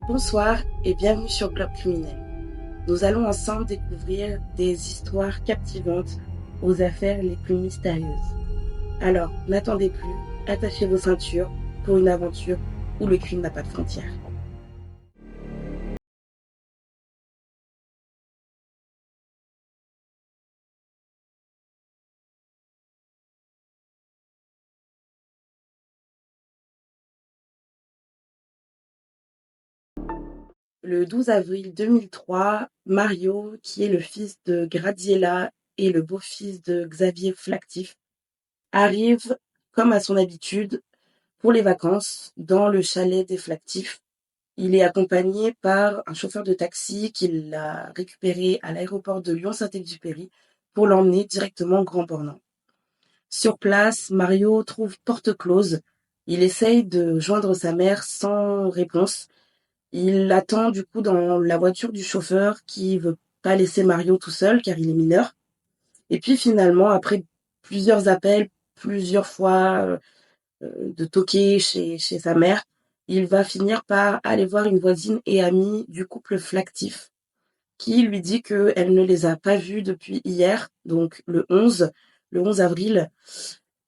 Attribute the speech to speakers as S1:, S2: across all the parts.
S1: Bonsoir et bienvenue sur Globe Criminel. Nous allons ensemble découvrir des histoires captivantes aux affaires les plus mystérieuses. Alors, n'attendez plus, attachez vos ceintures pour une aventure où le crime n'a pas de frontières. Le 12 avril 2003, Mario, qui est le fils de Graziella et le beau-fils de Xavier Flactif, arrive, comme à son habitude, pour les vacances dans le chalet des Flactifs. Il est accompagné par un chauffeur de taxi qui l'a récupéré à l'aéroport de Lyon-Saint-Exupéry pour l'emmener directement Grand Bornand. Sur place, Mario trouve porte close. Il essaye de joindre sa mère sans réponse. Il attend du coup dans la voiture du chauffeur qui veut pas laisser Mario tout seul car il est mineur. Et puis finalement, après plusieurs appels, plusieurs fois de toquer chez sa mère, il va finir par aller voir une voisine et amie du couple Flactif qui lui dit qu'elle ne les a pas vus depuis hier, donc le 11 avril.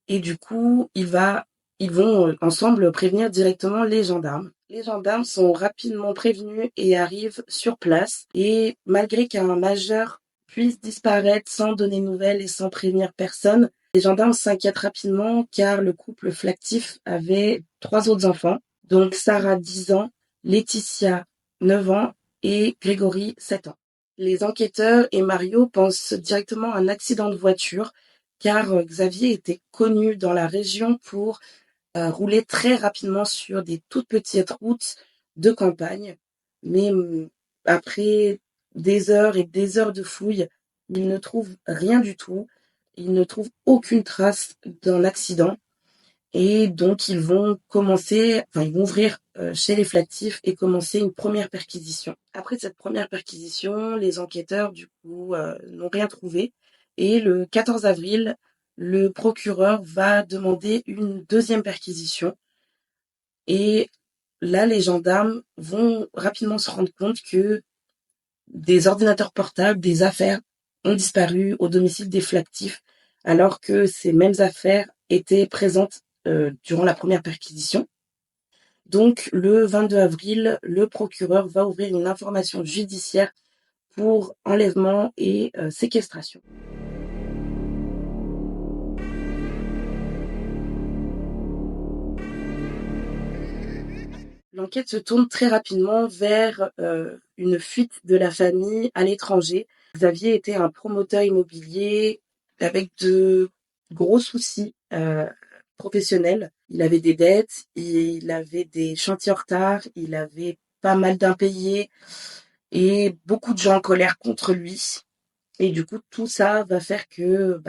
S1: Et du coup, ils vont ensemble prévenir directement les gendarmes. Les gendarmes sont rapidement prévenus et arrivent sur place. Et malgré qu'un majeur puisse disparaître sans donner nouvelles et sans prévenir personne, les gendarmes s'inquiètent rapidement car le couple Flactif avait 3 autres enfants. Donc Sarah, 10 ans, Laetitia, 9 ans et Grégory, 7 ans. Les enquêteurs et Mario pensent directement à un accident de voiture car Xavier était connu dans la région pour rouler très rapidement sur des toutes petites routes de campagne. Mais après des heures et des heures de fouilles, ils ne trouvent rien du tout. Ils ne trouvent aucune trace d'un accident. Et donc, ils vont ouvrir chez les Flactifs et commencer une première perquisition. Après cette première perquisition, les enquêteurs, du coup, n'ont rien trouvé. Et le 14 avril, le procureur va demander une deuxième perquisition. Et là, les gendarmes vont rapidement se rendre compte que des ordinateurs portables, des affaires ont disparu au domicile des Flactifs, alors que ces mêmes affaires étaient présentes durant la première perquisition. Donc, le 22 avril, le procureur va ouvrir une information judiciaire pour enlèvement et séquestration. L'enquête se tourne très rapidement vers une fuite de la famille à l'étranger. Xavier était un promoteur immobilier avec de gros soucis professionnels. Il avait des dettes, il avait des chantiers en retard, il avait pas mal d'impayés et beaucoup de gens en colère contre lui. Et du coup, tout ça va faire que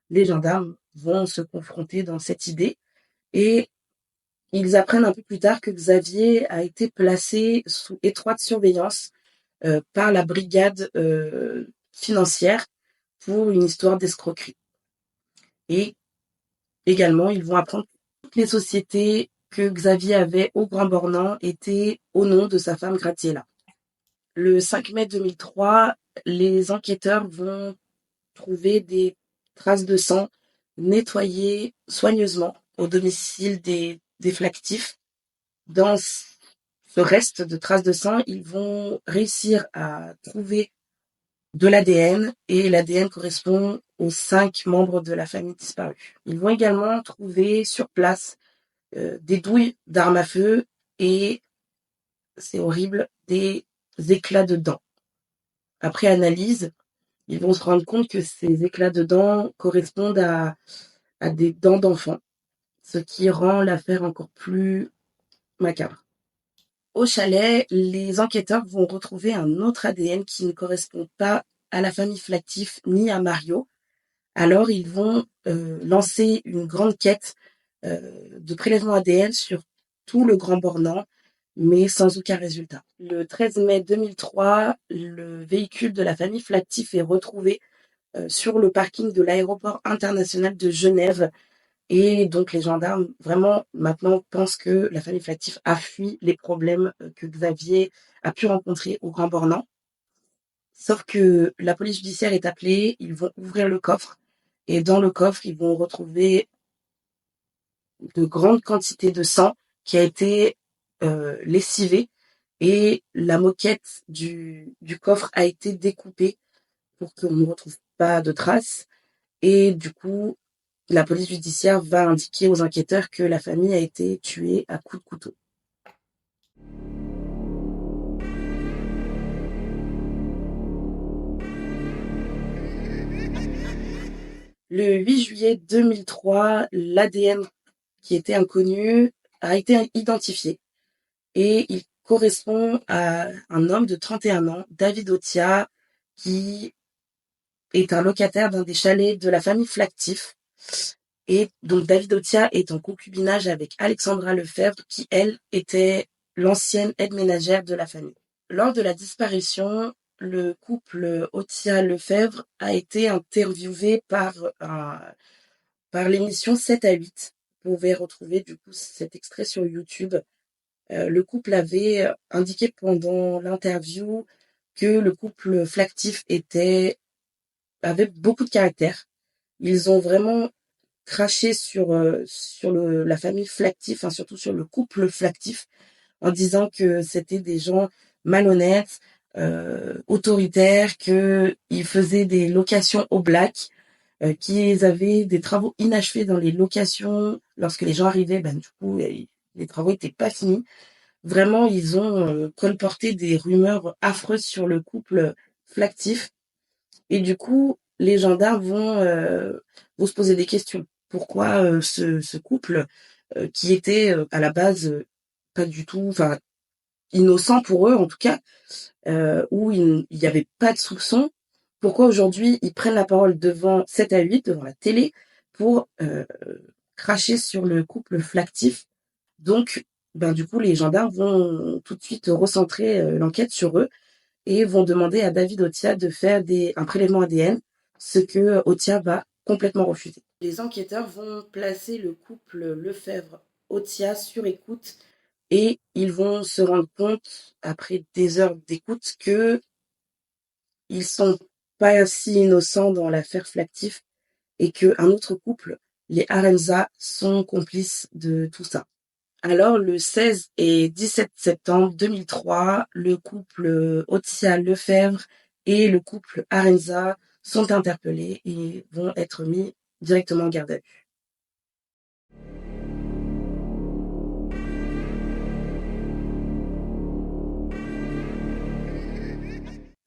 S1: les gendarmes vont se confronter dans cette idée. Et ils apprennent un peu plus tard que Xavier a été placé sous étroite surveillance par la brigade financière pour une histoire d'escroquerie. Et également, ils vont apprendre que toutes les sociétés que Xavier avait au Grand Bornand étaient au nom de sa femme Graziella. Le 5 mai 2003, les enquêteurs vont trouver des traces de sang nettoyées soigneusement au domicile des Flactifs. Dans ce reste de traces de sang, ils vont réussir à trouver de l'ADN et l'ADN correspond aux 5 membres de la famille disparue. Ils vont également trouver sur place des douilles d'armes à feu et, c'est horrible, des éclats de dents. Après analyse, ils vont se rendre compte que ces éclats de dents correspondent à des dents d'enfant, ce qui rend l'affaire encore plus macabre. Au chalet, les enquêteurs vont retrouver un autre ADN qui ne correspond pas à la famille Flactif ni à Mario. Alors, ils vont lancer une grande quête de prélèvement ADN sur tout le Grand Bornand, mais sans aucun résultat. Le 13 mai 2003, le véhicule de la famille Flactif est retrouvé sur le parking de l'aéroport international de Genève Et donc les gendarmes, vraiment, maintenant, pensent que la famille Flactif a fui les problèmes que Xavier a pu rencontrer au Grand Bornand. Sauf que la police judiciaire est appelée, ils vont ouvrir le coffre, et dans le coffre, ils vont retrouver de grandes quantités de sang qui a été lessivé, et la moquette du coffre a été découpée pour qu'on ne retrouve pas de traces. Et du coup, la police judiciaire va indiquer aux enquêteurs que la famille a été tuée à coups de couteau. Le 8 juillet 2003, l'ADN qui était inconnu a été identifié, et il correspond à un homme de 31 ans, David Otia, qui est un locataire d'un des chalets de la famille Flactif. Et donc David Otia est en concubinage avec Alexandra Lefebvre, qui elle était l'ancienne aide ménagère de la famille. Lors de la disparition, le couple Otia-Lefebvre a été interviewé par l'émission 7 à 8. Vous pouvez retrouver du coup cet extrait sur YouTube. Le couple avait indiqué pendant l'interview que le couple Flactif avait beaucoup de caractère. Ils ont vraiment craché sur la famille Flactif, hein, surtout sur le couple Flactif, en disant que c'était des gens malhonnêtes, autoritaires, qu'ils faisaient des locations au black, qu'ils avaient des travaux inachevés dans les locations. Lorsque les gens arrivaient, ben, du coup, les travaux n'étaient pas finis. Vraiment, ils ont colporté des rumeurs affreuses sur le couple Flactif. Et du coup, les gendarmes vont se poser des questions. Pourquoi ce couple, qui était à la base pas du tout, enfin innocent pour eux en tout cas, où il n'y avait pas de soupçon, pourquoi aujourd'hui ils prennent la parole devant 7 à 8, devant la télé, pour cracher sur le couple Flactif. Donc, ben, du coup, les gendarmes vont tout de suite recentrer l'enquête sur eux, et vont demander à David Otia de faire un prélèvement ADN, ce que Otia va complètement refuser. Les enquêteurs vont placer le couple Lefebvre-Otia sur écoute, et ils vont se rendre compte, après des heures d'écoute, que ils sont pas si innocents dans l'affaire Flactif, et qu'un autre couple, les Arenza, sont complices de tout ça. Alors, le 16 et 17 septembre 2003, le couple Otia-Lefebvre et le couple Arenza sont interpellés et vont être mis directement en garde à vue.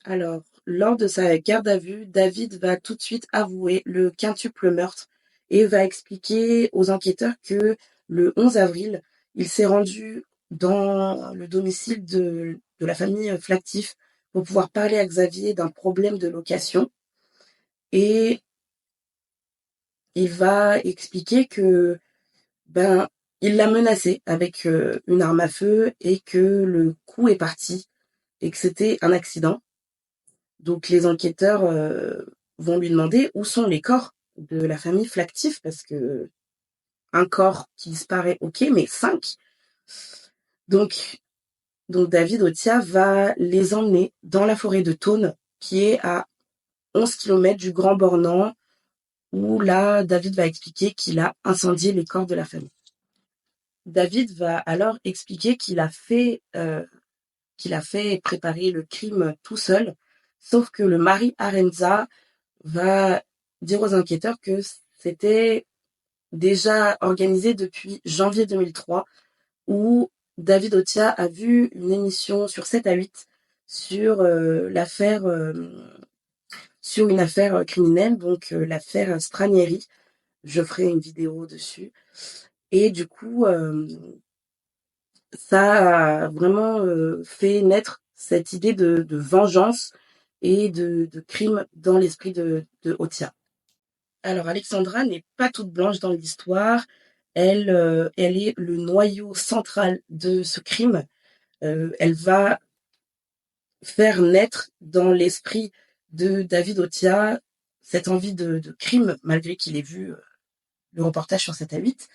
S1: Alors, lors de sa garde à vue, David va tout de suite avouer le quintuple meurtre, et va expliquer aux enquêteurs que le 11 avril, il s'est rendu dans le domicile de la famille Flactif pour pouvoir parler à Xavier d'un problème de location. Et il va expliquer que ben il l'a menacé avec une arme à feu, et que le coup est parti et que c'était un accident. Donc les enquêteurs vont lui demander où sont les corps de la famille Flactif, parce que un corps qui disparaît, ok, mais 5. Donc, donc David Otia va les emmener dans la forêt de Thônes, qui est à 11 km du Grand Bornand, où là, David va expliquer qu'il a incendié les corps de la famille. David va alors expliquer qu'il a fait préparer le crime tout seul, sauf que le mari Arenza va dire aux enquêteurs que c'était déjà organisé depuis janvier 2003, où David Otia a vu une émission sur 7 à 8 sur sur une affaire criminelle, donc l'affaire Stranieri. Je ferai une vidéo dessus. Et du coup, ça a vraiment fait naître cette idée de vengeance et de crime dans l'esprit de Otia. Alors Alexandra n'est pas toute blanche dans l'histoire. Elle est le noyau central de ce crime. Elle va faire naître dans l'esprit de David Otia cette envie de crime, malgré qu'il ait vu le reportage sur 7 à 8,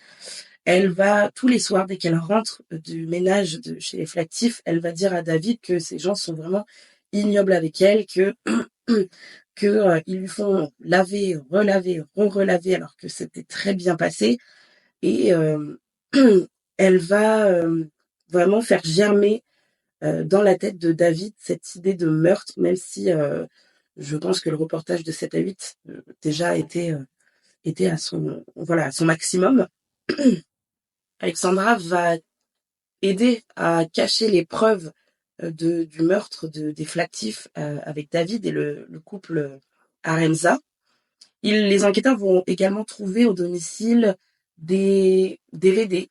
S1: elle va tous les soirs, dès qu'elle rentre du ménage de chez les Flactifs, elle va dire à David que ces gens sont vraiment ignobles avec elle, que ils lui font laver, relaver, re-relaver alors que c'était très bien passé. Et elle va vraiment faire germer dans la tête de David cette idée de meurtre, même si je pense que le reportage de 7 à 8 déjà était à son maximum. Alexandra va aider à cacher les preuves du meurtre des Flactifs avec David et le couple Aremza. Les enquêteurs vont également trouver au domicile des DVD,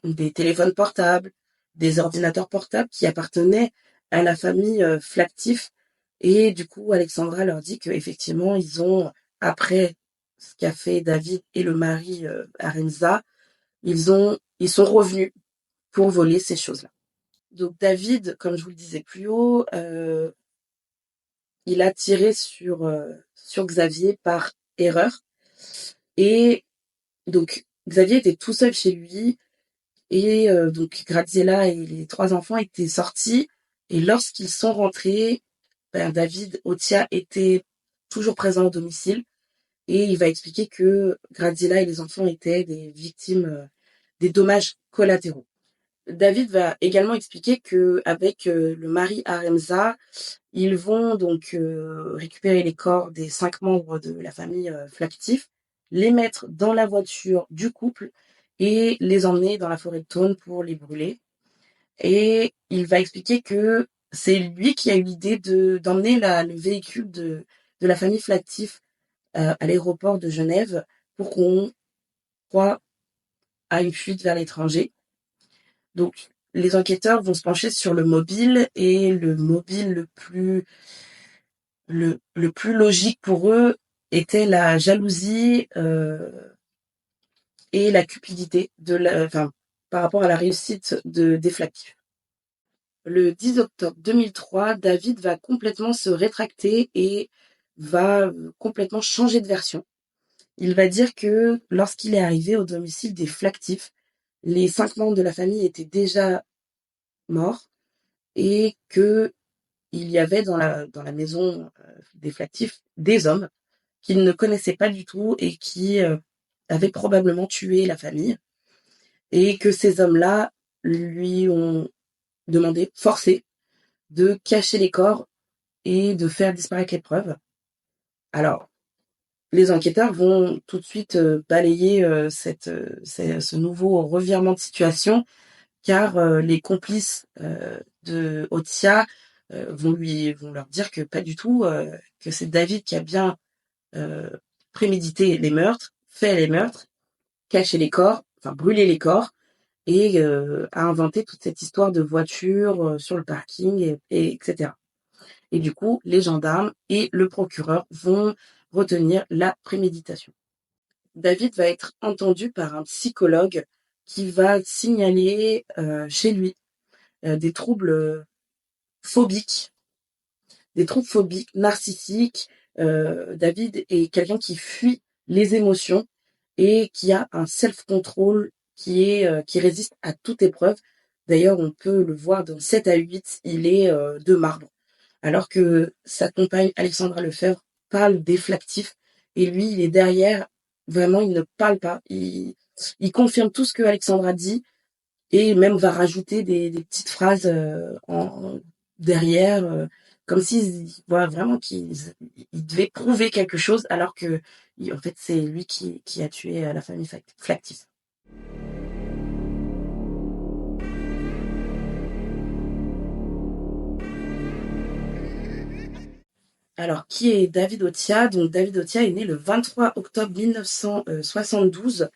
S1: des téléphones portables, des ordinateurs portables qui appartenaient à la famille Flactif. Et du coup, Alexandra leur dit qu'effectivement, ils ont, après ce qu'a fait David et le mari Aremza, ils sont revenus pour voler ces choses-là. Donc David, comme je vous le disais plus haut, il a tiré sur Xavier par erreur. Et donc Xavier était tout seul chez lui et donc Graziella et les 3 enfants étaient sortis. Et lorsqu'ils sont rentrés, David Otia était toujours présent au domicile et il va expliquer que Graziella et les enfants étaient des victimes des dommages collatéraux. David va également expliquer que avec le mari Aremza, ils vont donc récupérer les corps des 5 membres de la famille Flactif, les mettre dans la voiture du couple et les emmener dans la forêt de Thône pour les brûler. Et il va expliquer que c'est lui qui a eu l'idée d'emmener le véhicule de la famille Flactif à l'aéroport de Genève pour qu'on croie à une fuite vers l'étranger. Donc, les enquêteurs vont se pencher sur le mobile et le mobile le plus logique pour eux était la jalousie et la cupidité par rapport à la réussite des Flactifs. Le 10 octobre 2003, David va complètement se rétracter et va complètement changer de version. Il va dire que lorsqu'il est arrivé au domicile des Flactifs, les 5 membres de la famille étaient déjà morts et que il y avait dans la maison des Flactifs des hommes qu'il ne connaissait pas du tout et qui avaient probablement tué la famille. Et que ces hommes-là lui ont forcé de cacher les corps et de faire disparaître les preuves. Alors, les enquêteurs vont tout de suite balayer ce nouveau revirement de situation, car les complices de Otia vont leur dire que pas du tout, que c'est David qui a bien prémédité les meurtres, fait les meurtres, caché les corps, enfin brûlé les corps, et a inventé toute cette histoire de voiture sur le parking, etc. Et du coup, les gendarmes et le procureur vont retenir la préméditation. David va être entendu par un psychologue qui va signaler chez lui des troubles phobiques, narcissiques. David est quelqu'un qui fuit les émotions et qui a un self-control qui résiste à toute épreuve. D'ailleurs, on peut le voir dans 7 à 8, il est de marbre. Alors que sa compagne Alexandra Lefebvre parle des Flactifs et lui, il est derrière. Vraiment, il ne parle pas. Il confirme tout ce que Alexandra dit et même va rajouter des petites phrases derrière, comme s'il voit vraiment qu'il devait prouver quelque chose, alors que en fait c'est lui qui a tué la famille Flactif. Alors, qui est David Otia? Donc, David Otia est né le 23 octobre 1972.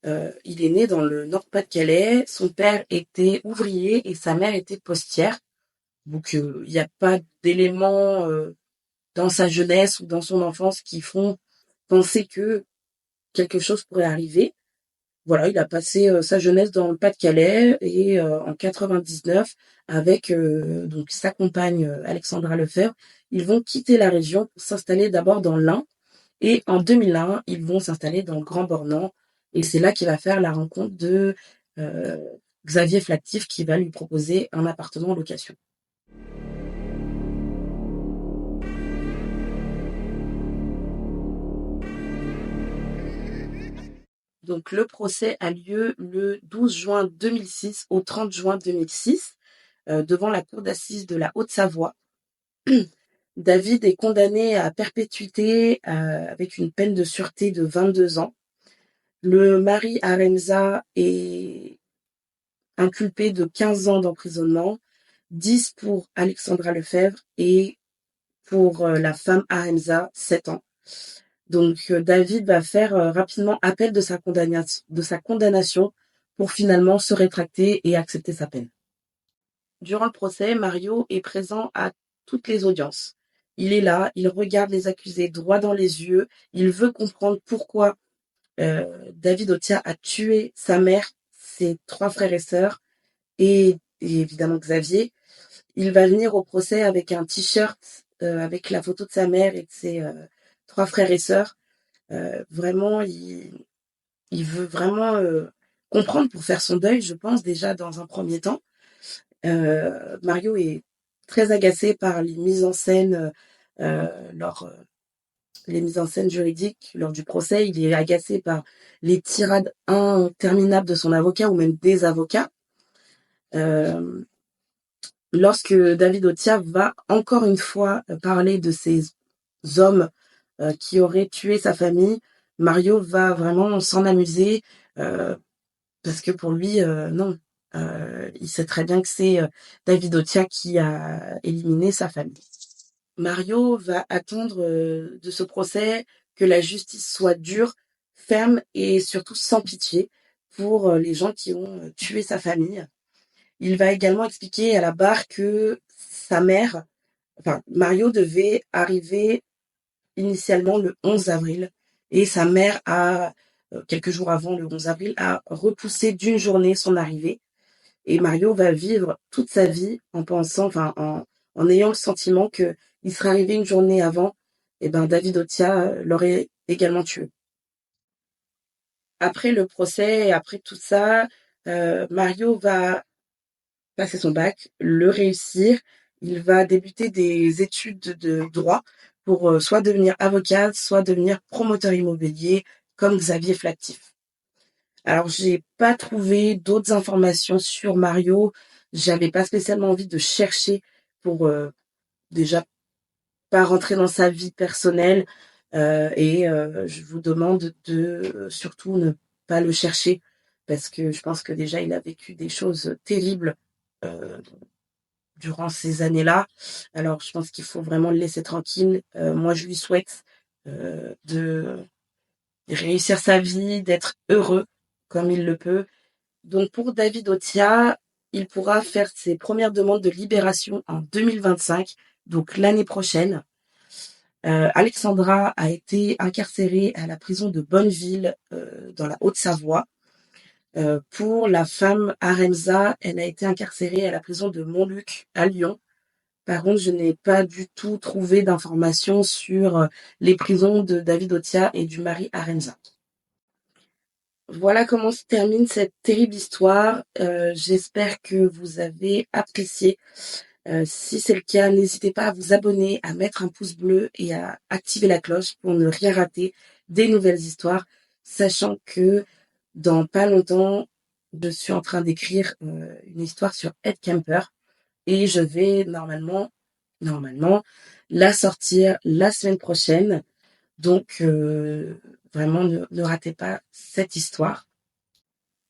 S1: Il est né dans le Nord-Pas-de-Calais. Son père était ouvrier et sa mère était postière. Donc, il n'y a pas d'éléments dans sa jeunesse ou dans son enfance qui font penser que quelque chose pourrait arriver. Voilà, il a passé sa jeunesse dans le Pas-de-Calais et en 99, avec donc sa compagne Alexandra Lefebvre, ils vont quitter la région pour s'installer d'abord dans l'Ain et en 2001, ils vont s'installer dans le Grand Bornand Et c'est là qu'il va faire la rencontre de Xavier Flactif qui va lui proposer un appartement en location. Donc le procès a lieu le 12 juin 2006 au 30 juin 2006 devant la cour d'assises de la Haute-Savoie. David est condamné à perpétuité avec une peine de sûreté de 22 ans. Le mari Aremza est inculpé de 15 ans d'emprisonnement, 10 pour Alexandra Lefebvre et pour la femme Aremza, 7 ans. Donc David va faire rapidement appel de sa condamnation pour finalement se rétracter et accepter sa peine. Durant le procès, Mario est présent à toutes les audiences. Il est là, il regarde les accusés droit dans les yeux, il veut comprendre pourquoi David Otia a tué sa mère, ses 3 frères et sœurs et évidemment Xavier. Il va venir au procès avec un t-shirt avec la photo de sa mère et de ses 3 frères et sœurs. Vraiment, il veut vraiment comprendre pour faire son deuil, je pense, déjà dans un premier temps. Mario est très agacé par les mises en scène les mises en scène juridiques lors du procès. Il est agacé par les tirades interminables de son avocat ou même des avocats. Lorsque David Otia va encore une fois parler de ces hommes qui auraient tué sa famille, Mario va vraiment s'en amuser parce que pour lui, non. Il sait très bien que c'est David Otia qui a éliminé sa famille. Mario va attendre de ce procès que la justice soit dure, ferme et surtout sans pitié pour les gens qui ont tué sa famille. Il va également expliquer à la barre que Mario devait arriver initialement le 11 avril et sa mère quelques jours avant le 11 avril, a repoussé d'une journée son arrivée. Et Mario va vivre toute sa vie en ayant le sentiment que il serait arrivé une journée avant, et David Otia l'aurait également tué. Après le procès, après tout ça, Mario va passer son bac, le réussir. Il va débuter des études de droit pour soit devenir avocat, soit devenir promoteur immobilier, comme Xavier Flactif. Alors, j'ai pas trouvé d'autres informations sur Mario. J'avais pas spécialement envie de chercher pour déjà pas rentrer dans sa vie personnelle. Je vous demande de surtout ne pas le chercher parce que je pense que déjà il a vécu des choses terribles euh, durant ces années-là. Alors, je pense qu'il faut vraiment le laisser tranquille. Moi, je lui souhaite de réussir sa vie, d'être heureux comme il le peut. Donc pour David Otia, il pourra faire ses premières demandes de libération en 2025, donc l'année prochaine. Alexandra a été incarcérée à la prison de Bonneville dans la Haute-Savoie. Pour la femme Aremza, elle a été incarcérée à la prison de Montluc à Lyon. Par contre, je n'ai pas du tout trouvé d'informations sur les prisons de David Otia et du mari Aremza. Voilà comment se termine cette terrible histoire. J'espère que vous avez apprécié. Si c'est le cas, n'hésitez pas à vous abonner, à mettre un pouce bleu et à activer la cloche pour ne rien rater des nouvelles histoires, sachant que dans pas longtemps, je suis en train d'écrire une histoire sur Ed Kemper et je vais normalement la sortir la semaine prochaine. Donc vraiment ne ratez pas cette histoire.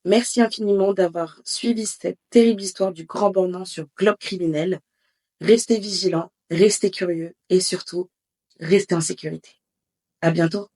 S1: Merci infiniment d'avoir suivi cette terrible histoire du Grand Bornand sur Globe Criminel. Restez vigilants, restez curieux et surtout, restez en sécurité. À bientôt.